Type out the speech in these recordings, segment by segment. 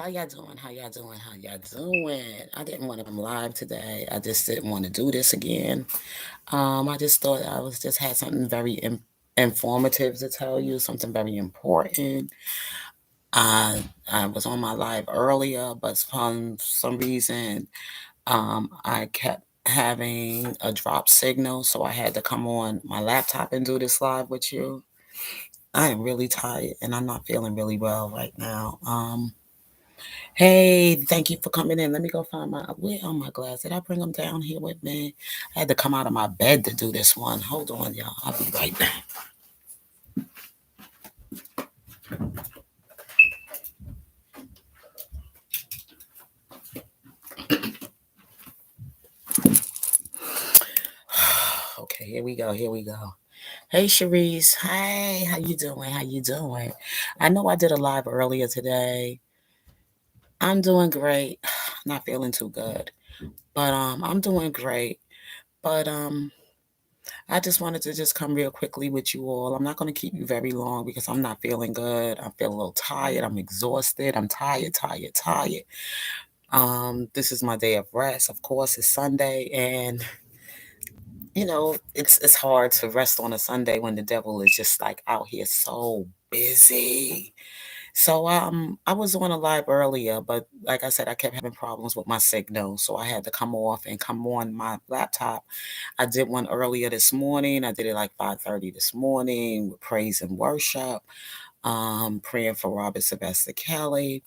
How y'all doing? How y'all doing? How y'all doing? I didn't want to come live today. I just didn't want to do this again. I just thought I was just had something very informative to tell you, something very important. I was on my live earlier, but for some reason, I kept having a drop signal, so I had to come on my laptop and do this live with you. I am really tired and I'm not feeling really well right now. Hey, thank you for coming in. Let me go find where are my glasses? Did I bring them down here with me? I had to come out of my bed to do this one. Hold on, y'all. I'll be right back. Okay, here we go. Here we go. Hey, Cherise. Hey, how you doing? How you doing? I know I did a live earlier today. I'm doing great. Not feeling too good, but I'm doing great. But I just wanted to just come real quickly with you all. I'm not going to keep you very long because I'm not feeling good. I feel a little tired. I'm exhausted. I'm tired, tired, tired. This is my day of rest. Of course, it's Sunday, and it's hard to rest on a Sunday when the devil is just like out here so busy. So I was on a live earlier, but like I said, I kept having problems with my signal, so I had to come off and come on my laptop. I did one earlier this morning. I did it like 5:30 this morning with praise and worship, praying for Robert Sylvester Kelly.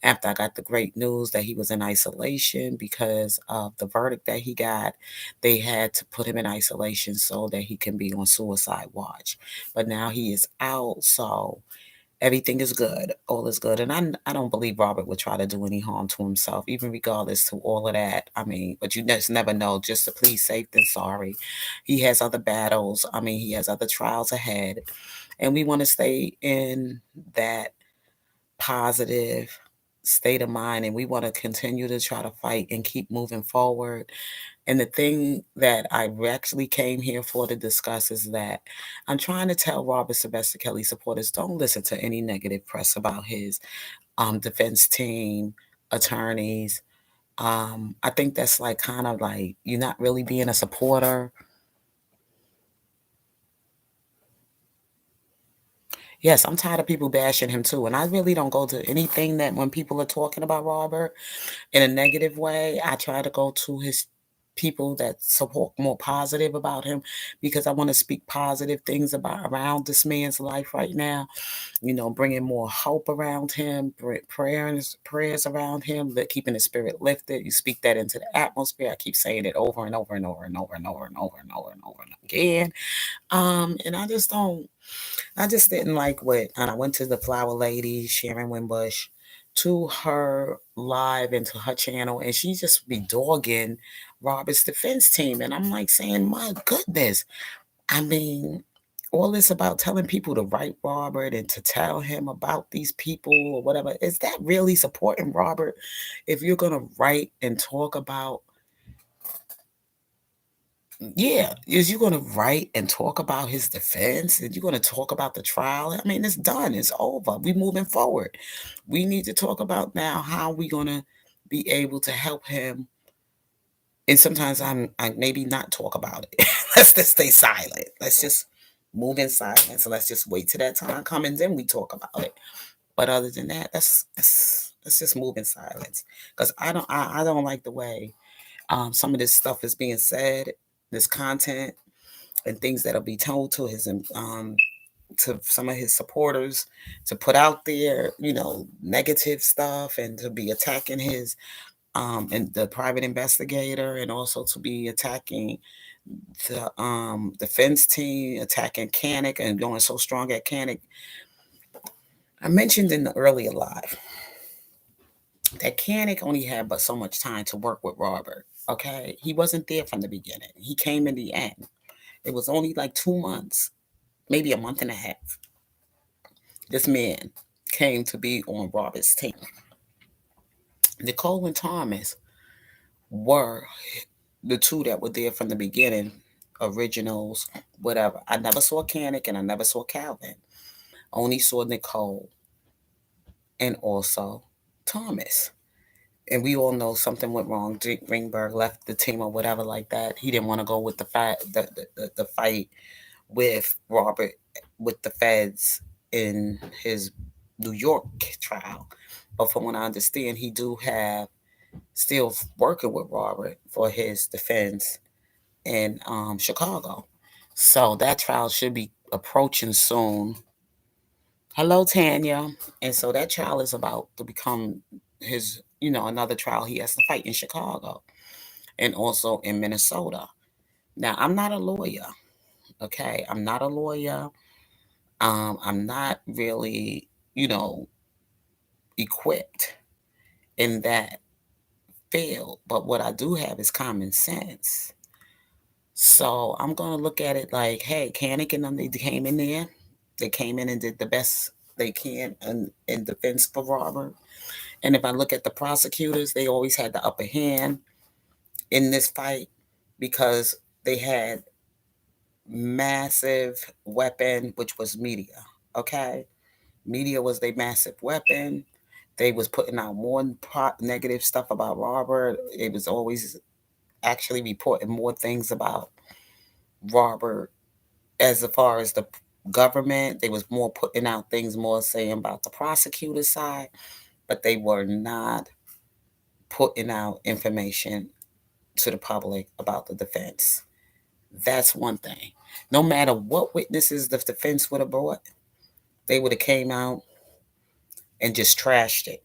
After I got the great news that he was in isolation because of the verdict that he got, they had to put him in isolation so that he can be on suicide watch. But now he is out, so everything is good. All is good. And I don't believe Robert would try to do any harm to himself, even regardless to all of that. I mean, but you just never know. Just to please safe than sorry. He has other battles. I mean, he has other trials ahead. And we want to stay in that positive state of mind, and we want to continue to try to fight and keep moving forward. And the thing that I actually came here for to discuss is that I'm trying to tell Robert Sylvester Kelly supporters, don't listen to any negative press about his defense team, attorneys. I think that's like kind of like you're not really being a supporter. Yes, I'm tired of people bashing him too. And I really don't go to anything that when people are talking about Robert in a negative way, I try to go to his people that support more positive about him because I want to speak positive things about around this man's life right now. Bringing more hope around him, prayers around him, keeping his spirit lifted. You speak that into the atmosphere. I keep saying it over and over and over and over and over and over and over and over and again. And I just didn't like what, and I went to the Flower Lady, Sharon Winbush, to her live and to her channel, and she just be dogging Robert's defense team. And I'm like saying, my goodness, I mean, all this about telling people to write Robert and to tell him about these people or whatever, is that really supporting Robert? If you're going to write and talk about, yeah, is you going to write and talk about his defense and you're going to talk about the trial? I mean, it's done, it's over. We're moving forward. We need to talk about now how we going to be able to help him. And sometimes I maybe not talk about it. Let's just stay silent. Let's just move in silence. So let's just wait till that time comes and then we talk about it. But other than that, let's just move in silence. Because I don't like the way some of this stuff is being said, this content and things that'll be told to his to some of his supporters to put out there, negative stuff and to be attacking his and the private investigator, and also to be attacking the defense team, attacking Kanik and going so strong at Kanik. I mentioned in the earlier live that Kanik only had but so much time to work with Robert. Okay, he wasn't there from the beginning. He came in the end. It was only like 2 months, maybe a month and a half. This man came to be on Robert's team. Nicole and Thomas were the two that were there from the beginning, originals, whatever. I never saw Kanik and I never saw Calvin. Only saw Nicole and also Thomas. And we all know something went wrong. Greenberg left the team or whatever like that. He didn't want to go with the fight with Robert with the feds in his New York trial. But from what I understand, he do have still working with Robert for his defense in Chicago. So that trial should be approaching soon. Hello, Tanya. And so that trial is about to become his, another trial he has to fight in Chicago and also in Minnesota. Now, I'm not a lawyer, okay? I'm not a lawyer. I'm not really, equipped in that field, but what I do have is common sense. So I'm gonna look at it like, hey, Kanik and them, they came in there, they came in and did the best they can in defense for Robert. And if I look at the prosecutors, they always had the upper hand in this fight because they had massive weapon, which was media. Okay, media was their massive weapon. They was putting out more negative stuff about Robert. It was always actually reporting more things about Robert as far as the government. They was more putting out things more saying about the prosecutor side, but they were not putting out information to the public about the defense. That's one thing. No matter what witnesses the defense would have brought, they would have came out and just trashed it.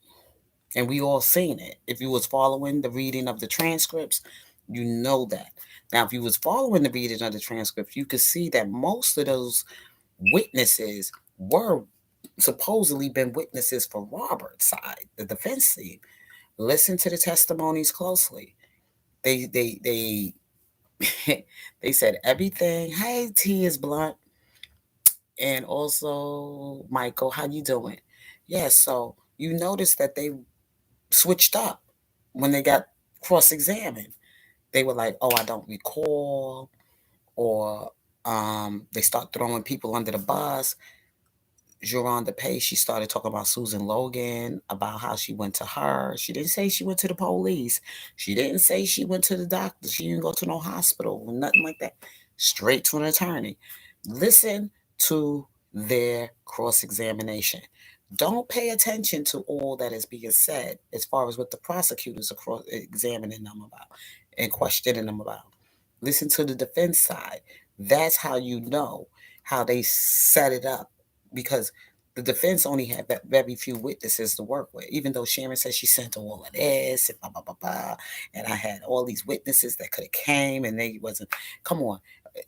And we all seen it. If you was following the reading of the transcripts, you know that. Now, if you was following the reading of the transcripts, you could see that most of those witnesses were supposedly been witnesses for Robert's side, the defense team. Listen to the testimonies closely. They they said everything. Hey, T is blunt, and also Michael, how you doing? Yeah, so you notice that they switched up when they got cross-examined. They were like, "Oh, I don't recall," or they start throwing people under the bus. Joran Pay, she started talking about Susan Logan, about how she went to her. She didn't say she went to the police. She didn't say she went to the doctor. She didn't go to no hospital, nothing like that. Straight to an attorney. Listen to their cross examination. Don't pay attention to all that is being said as far as what the prosecutors are cross examining them about and questioning them about. Listen to the defense side. That's how you know how they set it up because the defense only had very few witnesses to work with. Even though Sharon said she sent all of this and blah blah blah blah, and I had all these witnesses that could have came and they wasn't. Come on,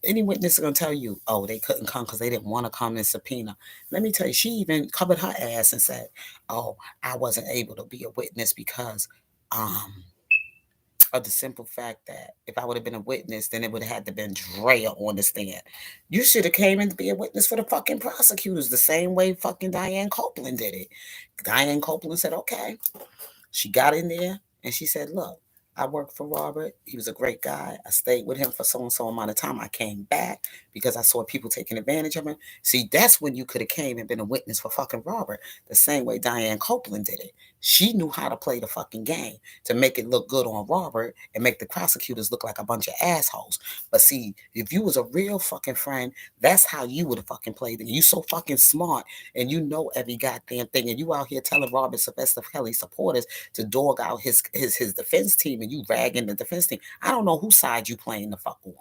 any witness is gonna tell you, oh, they couldn't come because they didn't want to come in subpoena. Let me tell you, she even covered her ass and said, oh, I wasn't able to be a witness because um of the simple fact that if I would have been a witness, then it would have had to been Drea on the stand. You should have came in to be a witness for the fucking prosecutors, the same way fucking Diane Copeland did it. Diane Copeland said, okay. She got in there and she said, look, I worked for Robert. He was a great guy. I stayed with him for so and so amount of time. I came back because I saw people taking advantage of him. See, that's when you could have came and been a witness for fucking Robert. The same way Diane Copeland did it. She knew how to play the fucking game to make it look good on Robert and make the prosecutors look like a bunch of assholes. But see, if you was a real fucking friend, that's how you would have fucking played it. You so fucking smart and you know every goddamn thing, and you out here telling Robert Sylvester Kelly supporters to dog out his defense team, and you ragging the defense team. I don't know whose side you playing the fuck on.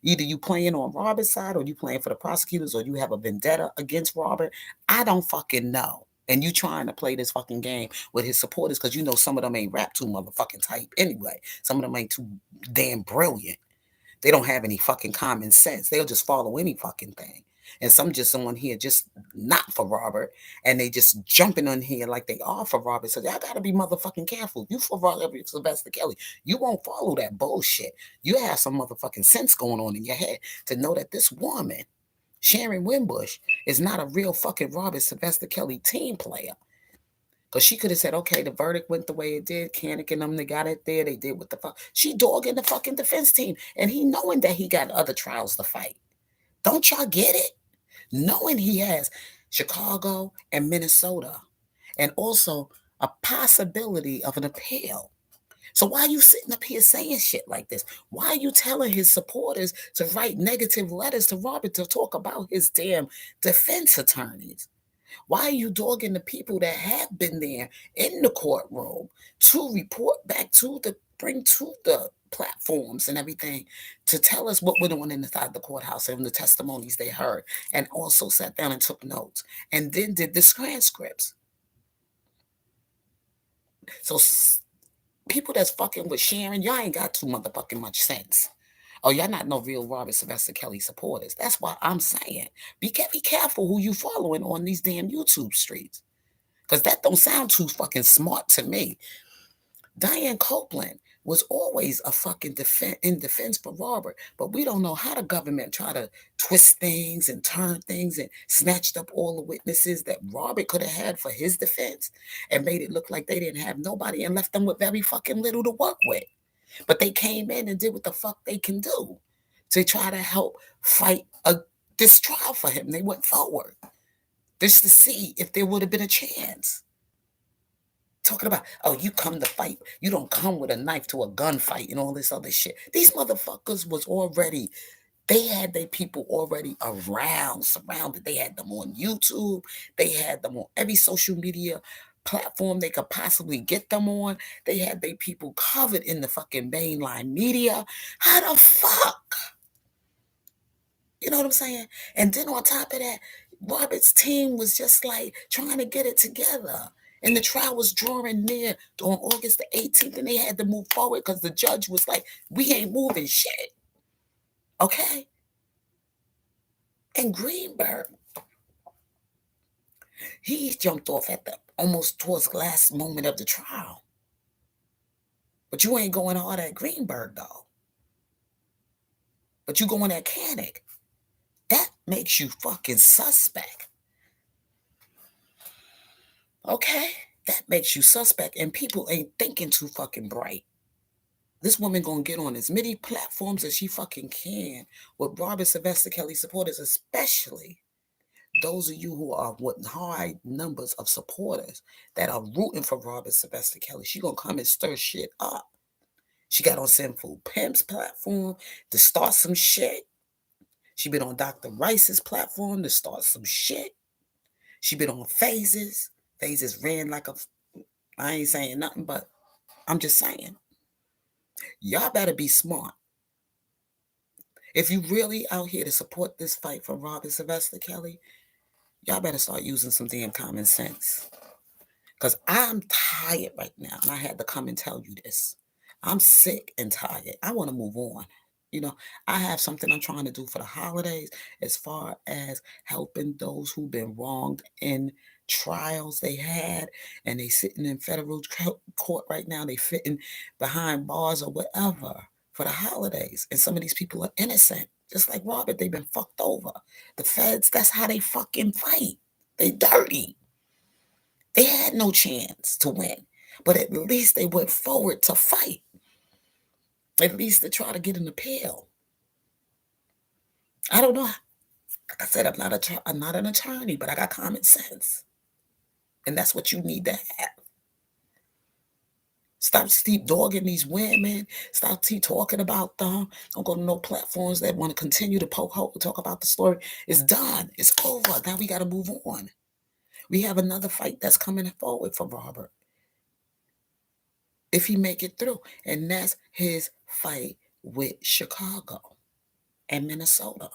Either you playing on Robert's side, or you playing for the prosecutors, or you have a vendetta against Robert. I don't fucking know. And you trying to play this fucking game with his supporters because you know some of them ain't rap too motherfucking type anyway. Some of them ain't too damn brilliant. They don't have any fucking common sense. They'll just follow any fucking thing. And some just someone here just not for Robert, and they just jumping on here like they are for Robert. So y'all gotta be motherfucking careful. You for Robert Sylvester Kelly, you won't follow that bullshit. You have some motherfucking sense going on in your head to know that this woman, Sharon Wimbush, is not a real fucking Robert Sylvester Kelly team player. Because she could have said, okay, the verdict went the way it did. Kanik and them, they got it there. They did what the fuck. She dogging the fucking defense team. And he knowing that he got other trials to fight. Don't y'all get it? Knowing he has Chicago and Minnesota. And also, a possibility of an appeal. So why are you sitting up here saying shit like this? Why are you telling his supporters to write negative letters to Robert to talk about his damn defense attorneys? Why are you dogging the people that have been there in the courtroom to report back to bring to the platforms and everything to tell us what went on inside the courthouse and the testimonies they heard, and also sat down and took notes and then did the transcripts? So people that's fucking with Sharon, y'all ain't got too motherfucking much sense. Oh, y'all not no real Robert Sylvester Kelly supporters. That's why I'm saying be careful who you following on these damn YouTube streets. Because that don't sound too fucking smart to me. Diane Copeland was always a fucking in defense for Robert, but we don't know how the government try to twist things and turn things and snatched up all the witnesses that Robert could have had for his defense and made it look like they didn't have nobody and left them with very fucking little to work with. But they came in and did what the fuck they can do to try to help fight this trial for him. They went forward just to see if there would have been a chance. Talking about, oh, you come to fight. You don't come with a knife to a gunfight and all this other shit. These motherfuckers was already, they had their people already around, surrounded. They had them on YouTube. They had them on every social media platform they could possibly get them on. They had their people covered in the fucking mainline media. How the fuck? You know what I'm saying? And then on top of that, Robert's team was just like trying to get it together. And the trial was drawing near on August the 18th, and they had to move forward because the judge was like, we ain't moving shit. Okay? And Greenberg, he jumped off at the almost towards the last moment of the trial. But you ain't going hard at Greenberg, though. But you going at Koenig. That makes you fucking suspect. Okay? That makes you suspect, and people ain't thinking too fucking bright. This woman gonna get on as many platforms as she fucking can with Robert Sylvester Kelly supporters, especially those of you who are with high numbers of supporters that are rooting for Robert Sylvester Kelly. She gonna come and stir shit up. She got on Sinful Pimp's platform to start some shit. She been on Dr. Rice's platform to start some shit. She been on Phases. Phases ran like a, I ain't saying nothing, but I'm just saying. Y'all better be smart. If you really out here to support this fight for Robert Sylvester Kelly, y'all better start using some damn common sense. Because I'm tired right now, and I had to come and tell you this. I'm sick and tired. I want to move on. You know, I have something I'm trying to do for the holidays as far as helping those who've been wronged in trials they had, and they sitting in federal court right now. They fitting behind bars or whatever for the holidays. And some of these people are innocent. Just like Robert, they've been fucked over. The feds, that's how they fucking fight. They dirty. They had no chance to win, but at least they went forward to fight. At least to try to get an appeal. I don't know. Like I said, I'm not an attorney, but I got common sense, and that's what you need to have. Stop keep dogging these women. Stop keep talking about them. Don't go to no platforms that want to continue to poke hope and talk about the story. It's done. It's over. Now we got to move on. We have another fight that's coming forward for Robert, if he make it through, and that's his fight with Chicago and Minnesota,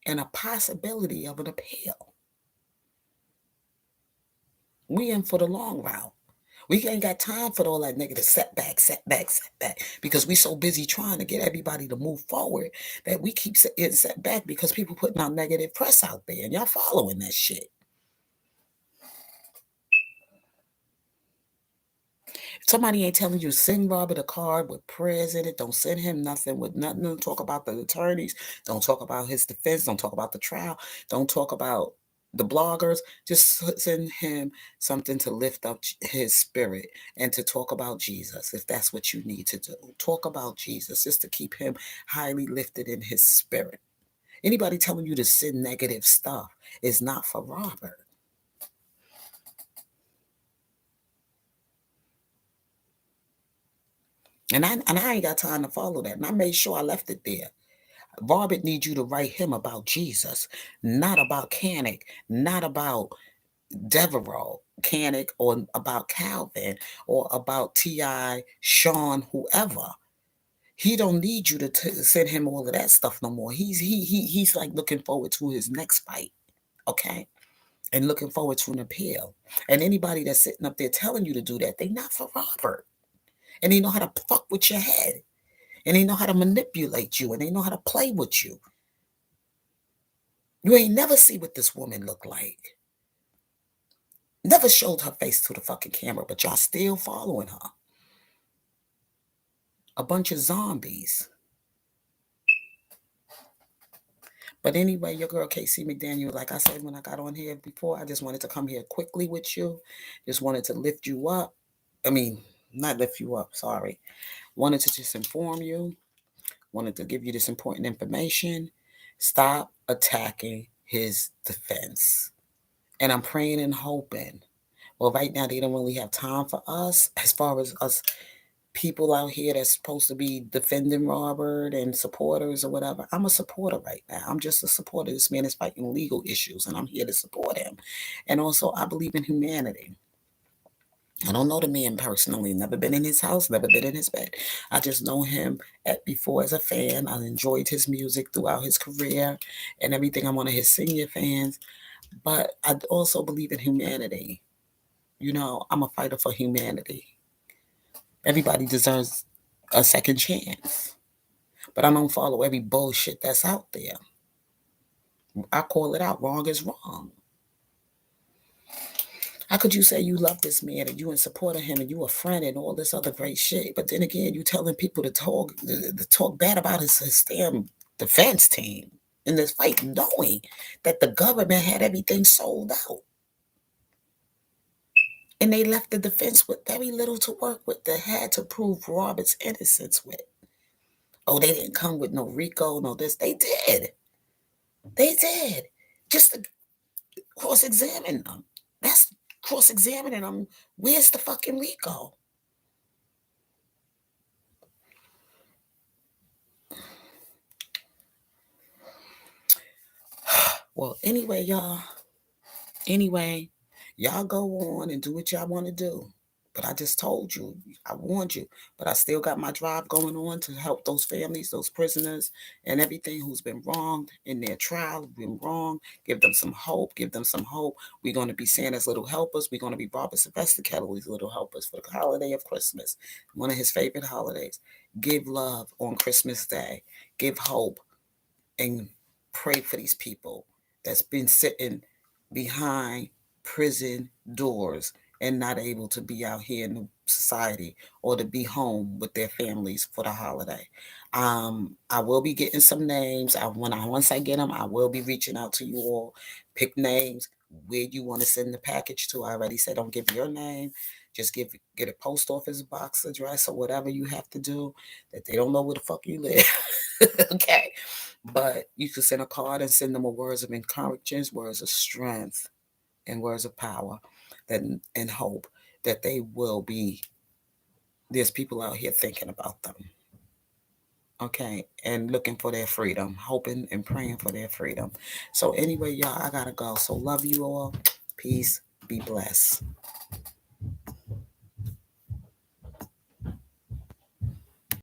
and a possibility of an appeal. We in for the long route. We ain't got time for all that negative setback, because we so busy trying to get everybody to move forward that we keep getting set back because people putting out negative press out there, and y'all following that shit. Somebody ain't telling you send Robert a card with prayers in it. Don't send him nothing with nothing to talk about the attorneys. Don't talk about his defense. Don't talk about the trial. Don't talk about the bloggers. Just send him something to lift up his spirit and to talk about Jesus, if that's what you need to do. Talk about Jesus just to keep him highly lifted in his spirit. Anybody telling you to send negative stuff is not for Robert. And I ain't got time to follow that. And I made sure I left it there. Robert needs you to write him about Jesus, not about Canic, not about Devereaux, Canic, or about Calvin, or about T.I., Sean, whoever. He don't need you to send him all of that stuff no more. He's like looking forward to his next fight, okay, and looking forward to an appeal. And anybody that's sitting up there telling you to do that, they not for Robert, and they know how to fuck with your head, and they know how to manipulate you, and they know how to play with you. You ain't never see what this woman look like. Never showed her face to the fucking camera, but y'all still following her. A bunch of zombies. But anyway, your girl Casey McDaniel, like I said when I got on here before, I just wanted to come here quickly with you. Just wanted to lift you up. I mean, not lift you up, sorry. Wanted to just inform you. Wanted to give you this important information. Stop attacking his defense. And I'm praying and hoping. Well, right now they don't really have time for us as far as us people out here that's supposed to be defending Robert and supporters or whatever. I'm a supporter right now. I'm just a supporter. This man is fighting legal issues, and I'm here to support him. And also, I believe in humanity. I don't know the man personally, never been in his house, never been in his bed. I just know him before as a fan. I enjoyed his music throughout his career and everything. I'm one of his senior fans. But I also believe in humanity. You know, I'm a fighter for humanity. Everybody deserves a second chance. But I don't follow every bullshit that's out there. I call it out. Wrong is wrong. How could you say you love this man and you in support of him and you a friend and all this other great shit? But then again, you telling people to talk bad about his damn defense team in this fight, knowing that the government had everything sold out. And they left the defense with very little to work with. They had to prove Robert's innocence with. Oh, they didn't come with no RICO, no this. They did. They did. Just to cross examine them. That's cross examining them. Where's the fucking RICO? Well, anyway, y'all. Anyway, y'all go on and do what y'all want to do. But I just told you, I warned you. But I still got my drive going on to help those families, those prisoners, and everything who's been wronged in their trial, been wrong. Give them some hope. Give them some hope. We're going to be Santa's little helpers. We're going to be Robert Sylvester Kelly's little helpers for the holiday of Christmas, one of his favorite holidays. Give love on Christmas Day. Give hope and pray for these people that's been sitting behind prison doors and not able to be out here in the society or to be home with their families for the holiday. I will be getting some names. Once I get them, I will be reaching out to you all. Pick names where you want to send the package to. I already said don't give your name. Just get a post office box address or whatever you have to do that they don't know where the fuck you live. Okay. But you can send a card and send them a words of encouragement, words of strength, and words of power that and hope that they will be there's people out here thinking about them. Okay, and looking for their freedom, hoping and praying for their freedom. So anyway, y'all, I gotta go. So love you all. Peace. Be blessed.